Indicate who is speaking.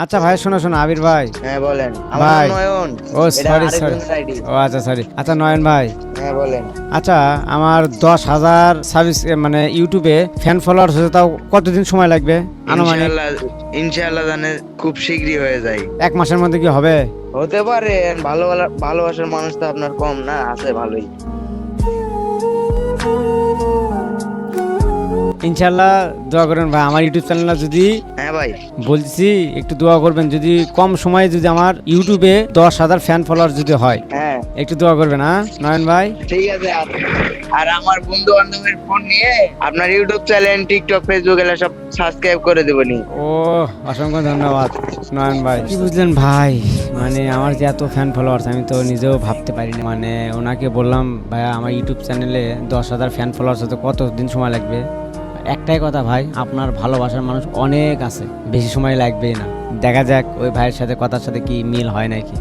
Speaker 1: আচ্ছা ভাই, শোনো শোনো, আবির ভাই।
Speaker 2: হ্যাঁ বলেন। আমার
Speaker 1: ভাই।
Speaker 2: নাম নয়ন।
Speaker 1: ও
Speaker 2: এটা
Speaker 1: সরি সরি।
Speaker 2: আরেকজনের আইডি।
Speaker 1: ও আচ্ছা সরি। আচ্ছা নয়ন ভাই,
Speaker 2: হ্যাঁ বলেন।
Speaker 1: আচ্ছা আমার 10,000 মানে ইউটিউবে ফ্যান ফলোয়ার হতে তাও কতদিন সময় লাগবে আনুমানিক?
Speaker 2: ইনশাআল্লাহ, ইনশাআল্লাহ জানে খুব শীঘ্রই হয়ে যায়।
Speaker 1: 1 মাসের মধ্যে কি হবে?
Speaker 2: হতে পারে। ভালোবাসার মানুষ তো আপনার কম না, আছে ভালোই।
Speaker 1: ইনশাল্লাহ দোয়া করবেন ভাই, আমার ইউটিউব চ্যানেলটা যদি,
Speaker 2: হ্যাঁ ভাই।
Speaker 1: বলছি একটু দোয়া করবেন, যদি কম সময়ে যদি আমার ইউটিউবে 10,000 ফ্যান ফলোয়ার যদি হয়,
Speaker 2: হ্যাঁ
Speaker 1: একটু দোয়া করবেন। হ্যাঁ নয়ন ভাই।
Speaker 2: ঠিক আছে। আর আমার বন্ধু বান্ধবের ফোন নিয়ে আপনার ইউটিউব চ্যানেল, টিকটক, ফেসবুক এগুলো সব সাবস্ক্রাইব করে দেবনি।
Speaker 1: ও অসংখ্য ধন্যবাদ নয়ন ভাই। কি বুঝলেন ভাই, মানে আমার যে এত ফ্যান ফলোয়ার্স আমি তো নিজেও ভাবতে পারিনি। মানে ওনাকে বললাম ভাইয়া আমার ইউটিউব চ্যানেলে 10,000 ফ্যান ফলোয়ার্স হতে কতদিন সময় লাগবে? একটাই কথা ভাই, আপনার ভালোবাসার মানুষ অনেক আছে, বেশি সময় লাগবেই না। দেখা যাক ওই ভাইয়ের সাথে কথার সাথে কি মিল হয় নাকি।